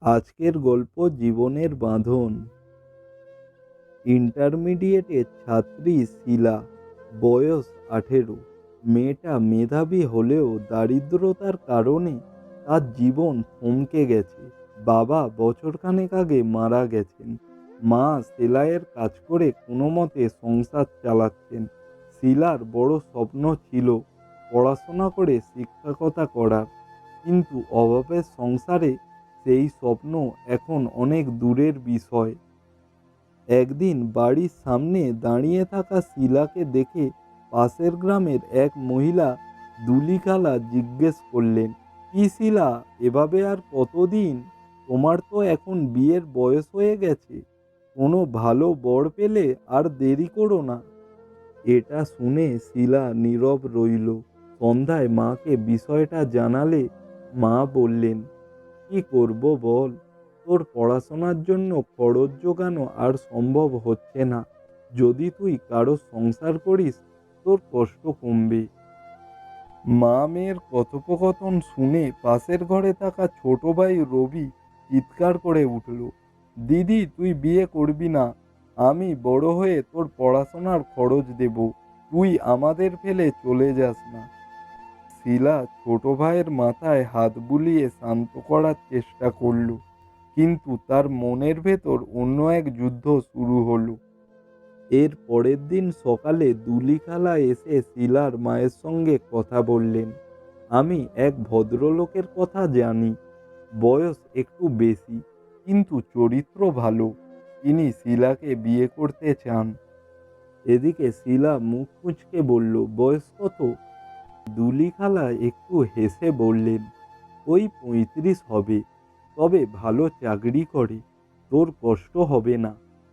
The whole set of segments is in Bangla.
আজকের গল্প জীবনের বাঁধন। ইন্টারমিডিয়েটের ছাত্রী শিলা, বয়স 18। মেয়েটা মেধাবী হলেও দারিদ্রতার কারণে তার জীবন থমকে গেছে। বাবা বছরখানেক আগে মারা গেছেন। মা সেলাইয়ের কাজ করে কোনো মতে সংসার চালাচ্ছেন। শিলার বড় স্বপ্ন ছিল পড়াশোনা করে শিক্ষকতা করার, কিন্তু অভাবের সংসারে সেই স্বপ্ন এখন অনেক দূরের বিষয়। একদিন বাড়ির সামনে দাঁড়িয়ে থাকা শিলাকে দেখে পাশের গ্রামের এক মহিলা দুলিখালা জিজ্ঞেস করলেন, কি শিলা, এভাবে আর কতদিন? তোমার তো এখন বিয়ের বয়স হয়ে গেছে, কোনো ভালো বর পেলে আর দেরি করো না। এটা শুনে শিলা নীরব রইল। সন্ধ্যায় মাকে বিষয়টা জানালে মা বললেন, কি করব বল, তোর পড়াশোনার জন্য খরচ জোগানো আর সম্ভব হচ্ছে না। যদি তুই কারো সংসার করিস তোর কষ্ট কমবে। মা মেয়ের কথোপকথন শুনে পাশের ঘরে থাকা ছোট ভাই রবি চিৎকার করে উঠল, দিদি তুই বিয়ে করবি না, আমি বড় হয়ে তোর পড়াশোনার খরচ দেব, তুই আমাদের ফেলে চলে যাস না। শিলা ছোট ভাইয়ের মাথায় হাত বুলিয়ে শান্ত করার চেষ্টা করল, কিন্তু তার মনের ভেতর অন্য এক যুদ্ধ শুরু হলো। এর পরের দিন সকালে দুলিখালা এসে শিলার মায়ের সঙ্গে কথা বললেন, আমি এক ভদ্রলোকের কথা জানি, বয়স একটু বেশি কিন্তু চরিত্র ভালো, তিনি শিলাকে বিয়ে করতে চান। এদিকে শিলা মুখ কুঁচকে বলল, বয়স কত? দুলিখালা একটু হেসে বললেন, ওই 35 হবে, তবে ভালো চাকরি করে, তোর কষ্ট হবে না।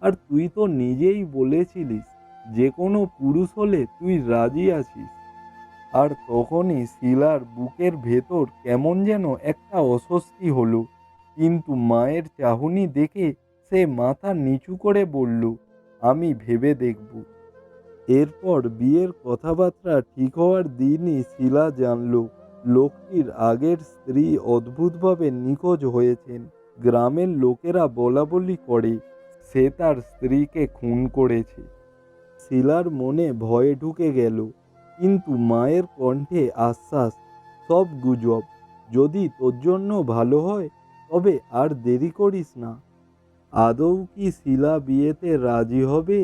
আর তুই তো নিজেই বলেছিলিস যে কোনো পুরুষ হলে তুই রাজি আছিস। আর তখনই শিলার বুকের ভেতর কেমন যেন একটা অস্বস্তি হলো, কিন্তু মায়ের চাহনি দেখে সে মাথা নিচু করে বলল, আমি ভেবে দেখব। এরপর বিয়ের কথাবার্তা ঠিক হওয়ার দিনই শিলা জানল লোকটির আগের স্ত্রী অদ্ভুতভাবে নিখোঁজ হয়েছেন। গ্রামের লোকেরা বলাবলি করে সে তার স্ত্রীকে খুন করেছে। শিলার মনে ভয় ঢুকে গেল, কিন্তু মায়ের কণ্ঠে আশ্বাস, সব গুজব, যদি তোর জন্য ভালো হয় তবে আর দেরি করিস না। আদৌ কি শিলা বিয়েতে রাজি হবে?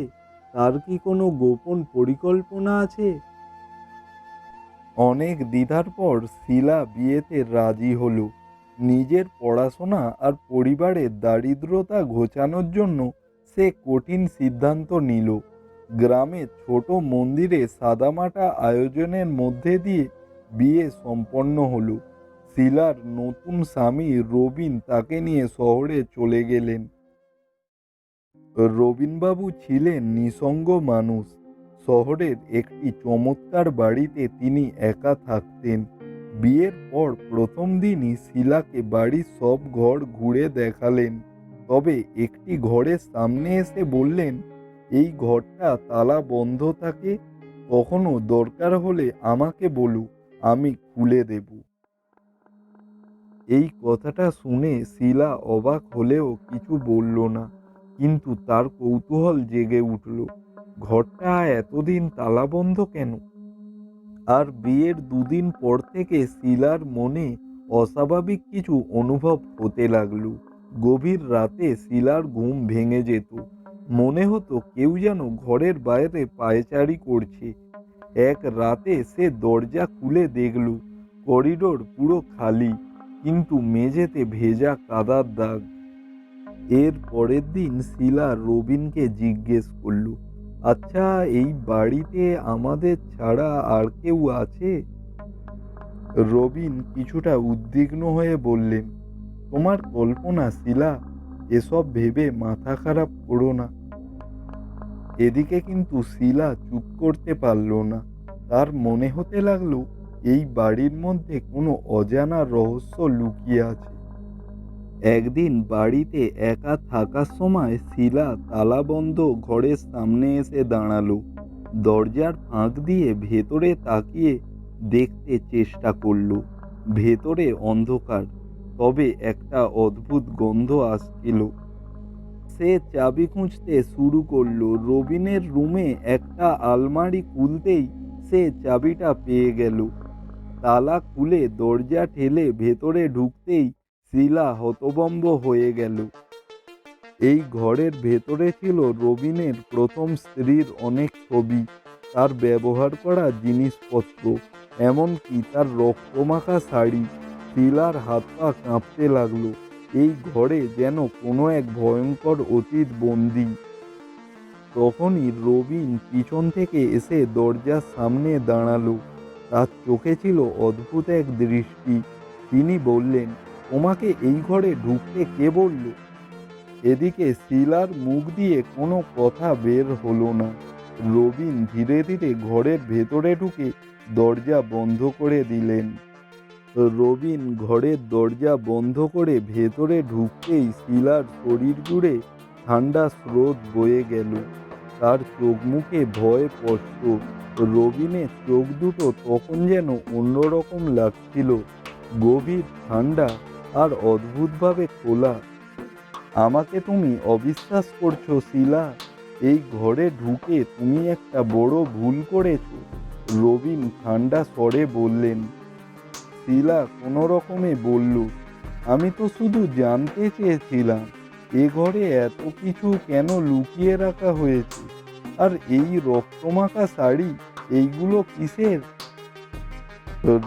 তার কি কোনো গোপন পরিকল্পনা আছে? অনেক দ্বিধার পর শিলা বিয়েতে রাজি হলো। নিজের পড়াশোনা আর পরিবারের দারিদ্রতা ঘোচানোর জন্য সে কঠিন সিদ্ধান্ত নিল। গ্রামের ছোট মন্দিরে সাদামাটা আয়োজনের মধ্যে দিয়ে বিয়ে সম্পন্ন হলো। শিলার নতুন স্বামী রবিন তাকে নিয়ে শহরে চলে গেলেন। রবিনবাবু ছিলেন নিঃসঙ্গ মানুষ। শহরের একটি চমৎকার বাড়িতে তিনি একা থাকতেন। বিয়ের পর প্রথম দিনই শিলাকে বাড়ির সব ঘর ঘুরে দেখালেন, তবে একটি ঘরের সামনে এসে বললেন, এই ঘরটা তালা বন্ধ থাকে, কখনো দরকার হলে আমাকে বলুক, আমি খুলে দেব। এই কথাটা শুনে শিলা অবাক হলেও কিছু বলল না, কিন্তু তার কৌতূহল জেগে উঠল, ঘরটা এতদিন তালাবন্ধ কেন? আর বিয়ের দুদিন পর থেকে শিলার মনে অস্বাভাবিক কিছু অনুভব হতে লাগলো। গভীর রাতে শিলার ঘুম ভেঙে যেত, মনে হতো কেউ যেন ঘরের বাইরে পায়চারি করছে। এক রাতে সে দরজা খুলে দেখল করিডোর পুরো খালি, কিন্তু মেঝেতে ভেজা কাদার দাগ। এর পরের দিন শিলা রবিনকে জিজ্ঞেস করল, আচ্ছা এই বাড়িতে আমাদের ছাড়া আর কেউ আছে? রবিন কিছুটা উদ্বিগ্ন হয়ে বললেন, তোমার কল্পনা শিলা, এসব ভেবে মাথা খারাপ করো না। এদিকে কিন্তু শিলা চুপ করতে পারল না। তার মনে হতে লাগলো এই বাড়ির মধ্যে কোনো অজানা রহস্য লুকিয়ে আছে। একদিন বাড়িতে একা থাকার সময় শিলা তালাবন্ধ ঘরের সামনে এসে দাঁড়ালো। দরজার ফাঁক দিয়ে ভেতরে তাকিয়ে দেখতে চেষ্টা করলো। ভেতরে অন্ধকার, তবে একটা অদ্ভুত গন্ধ আসছিল। সে চাবি খুঁজতে শুরু করলো। রবিনের রুমে একটা আলমারি খুলতেই সে চাবিটা পেয়ে গেল। তালা খুলে দরজা ঠেলে ভেতরে ঢুকতেই শিলা হতভম্ব হয়ে গেল। এই ঘরের ভেতরে ছিল রবিনের প্রথম স্ত্রীর অনেক ছবি, তার ব্যবহার করা জিনিসপত্র, এমনকি তার রক্তমাখা শাড়ি। শিলার হাত পা কাঁপতে লাগলো। এই ঘরে যেন কোনো এক ভয়ঙ্কর অতীত বন্দী। তখনই রবিন পিছন থেকে এসে দরজার সামনে দাঁড়ালো। তার চোখে ছিল অদ্ভুত এক দৃষ্টি। তিনি বললেন, তোমাকে এই ঘরে ঢুকতে কে বলল? এদিকে শিলার মুখ দিয়ে কোনো কথা বের হলো না। রবিন ধীরে ধীরে ঘরের ভেতরে ঢুকে দরজা বন্ধ করে দিলেন। রবিন ঘরের দরজা বন্ধ করে ভেতরে ঢুকতেই শিলার শরীর জুড়ে ঠান্ডা স্রোত বয়ে গেল। তার চোখ মুখে ভয় স্পষ্ট। রবিনের চোখ দুটো তখন যেন অন্যরকম লাগছিল, গভীর, ঠান্ডা আর অদ্ভুতভাবে খোলা। আমাকে তুমি অবিশ্বাস করছো শিলা? এই ঘরে ঢুকে তুমি একটা বড় ভুল করেছো, রবিন ঠান্ডা স্বরে বললেন। শিলা কোনো রকমে বলল, আমি তো শুধু জানতে চেয়েছিলাম এ ঘরে এত কিছু কেন লুকিয়ে রাখা হয়েছে, আর এই রক্তমাখা শাড়ি, এইগুলো কিসের?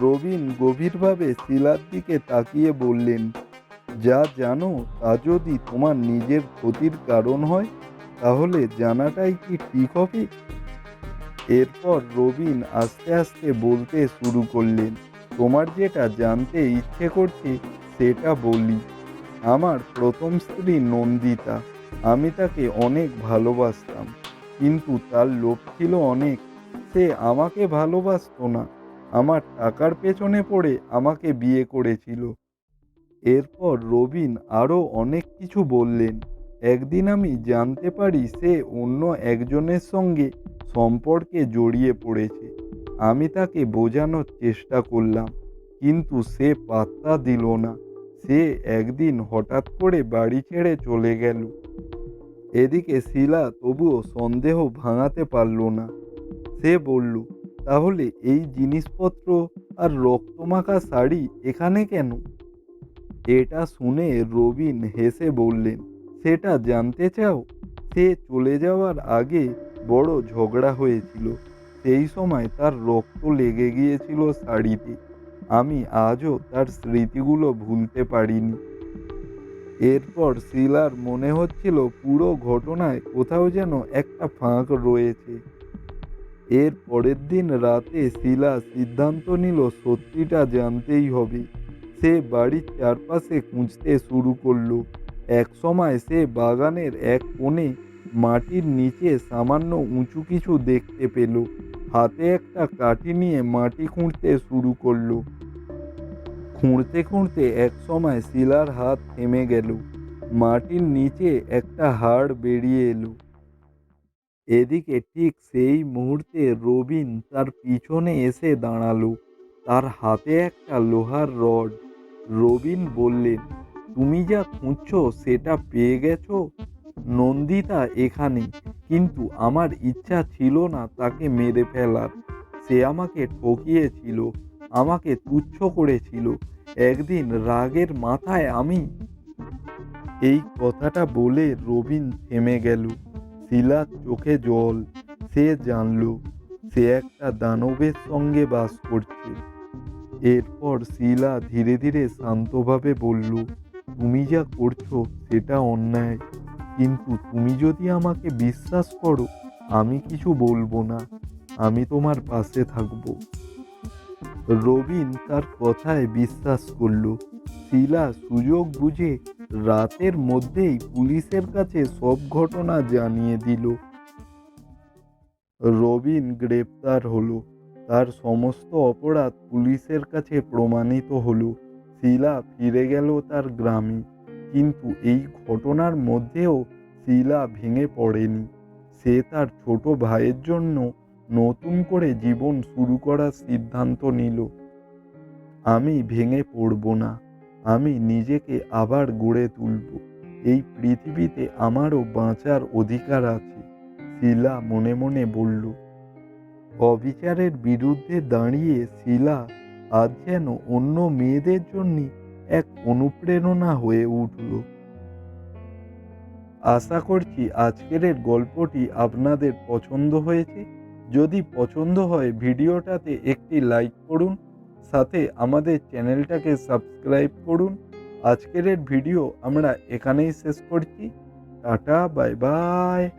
রবিন গভীরভাবে শিলার দিকে তাকিয়ে বললেন, যা জানো তা যদি তোমার নিজের ক্ষতির কারণ হয়, তাহলে জানাটাই কি ঠিক হবে? এরপর রবিন আস্তে আস্তে বলতে শুরু করলেন, তোমার যেটা জানতে ইচ্ছে করছে সেটা বলি। আমার প্রথম স্ত্রী নন্দিতা, আমি তাকে অনেক ভালোবাসতাম, কিন্তু তার লোভ ছিল অনেক। সে আমাকে ভালোবাসতো না, আমার টাকার পেছনে পড়ে আমাকে বিয়ে করেছিল। এরপর রবিন আরও অনেক কিছু বললেন। একদিন আমি জানতে পারি সে অন্য একজনের সঙ্গে সম্পর্কে জড়িয়ে পড়েছে। আমি তাকে বোঝানোর চেষ্টা করলাম, কিন্তু সে পাত্তা দিল না। সে একদিন হঠাৎ করে বাড়ি ছেড়ে চলে গেল। এদিকে শিলা তবুও সন্দেহ ভাঙাতে পারল না। সে বলল, তাহলে এই জিনিসপত্র আর রক্তমাখা শাড়ি এখানে কেন? এটা শুনে রবিন হেসে বললেন, সেটা জানতে চাও? সে চলে যাওয়ার আগে বড় ঝগড়া হয়েছিল। সেই সময় তার রক্ত লেগে গিয়েছিল শাড়িতে। আমি আজও তার স্মৃতিগুলো ভুলতে পারিনি। এরপর শিলার মনে হচ্ছিল পুরো ঘটনায় কোথাও যেন একটা ফাঁক রয়েছে। এর পরের দিন রাতে শিলা সিদ্ধান্ত নিল সত্যিটা জানতেই হবে। সে বাড়ির চারপাশে খুঁজতে শুরু করলো। এক সময় সে বাগানের এক কোণে মাটির নিচে সামান্য উঁচু কিছু দেখতে পেল। হাতে একটা কাঠি নিয়ে মাটি খুঁড়তে শুরু করলো। খুঁড়তে খুঁড়তে এক সময় শিলার হাত থেমে গেল। মাটির নিচে একটা হাড় বেরিয়ে এলো। এদিকে ঠিক সেই মুহূর্তে রবিন তার পিছনে এসে দাঁড়ালো। তার হাতে একটা লোহার রড। রবিন বললেন, তুমি যা খুঁজছো সেটা পেয়ে গেছো? নন্দিতা এখানে, কিন্তু আমার ইচ্ছা ছিল না তাকে মেরে ফেলার। সে আমাকে ঠকিয়েছিল, আমাকে তুচ্ছ করেছিল। একদিন রাগের মাথায় আমি। এই কথাটা বলে রবিন থেমে গেল। শিলার চোখে জল। সে জানল সে একটা দানবের সঙ্গে বাস করছে। এরপর শিলা ধীরে ধীরে শান্তভাবে বলল, তুমি যা করছো সেটা অন্যায়, কিন্তু তুমি যদি আমাকে বিশ্বাস করো আমি কিছু বলবো না, আমি তোমার পাশে থাকবো। রবিন তার কথায় বিশ্বাস করল। শিলা সুযোগ বুঝে রাতের মধ্যেই পুলিশের কাছে সব ঘটনা জানিয়ে দিল। রবিন গ্রেপ্তার হলো। তার সমস্ত অপরাধ পুলিশের কাছে প্রমাণিত হলো। শিলা ফিরে গেল তার গ্রামে। কিন্তু এই ঘটনার মধ্যেও শিলা ভেঙে পড়েনি। সে তার ছোট ভাইয়ের জন্য নতুন করে জীবন শুরু করার সিদ্ধান্ত নিল। আমি ভেঙে পড়ব না, আমি নিজেকে আবার গড়ে তুলব। এই পৃথিবীতে আমারও বাঁচার অধিকার আছে। শিলা মনে মনে বলল। অবিচারের বিরুদ্ধে দাঁড়িয়ে শিলা আজ যেন অন্য মেয়েদের জন্য এক অনুপ্রেরণা হয়ে উঠল। আশা করছি আজকের এই গল্পটি আপনাদের পছন্দ হয়েছে। যদি পছন্দ হয় ভিডিওটাতে একটি লাইক করুন, সাথে আমাদের চ্যানেলটাকে সাবস্ক্রাইব করুন। আজকের এই ভিডিও আমরা এখানেই শেষ করছি। Tata, bye bye.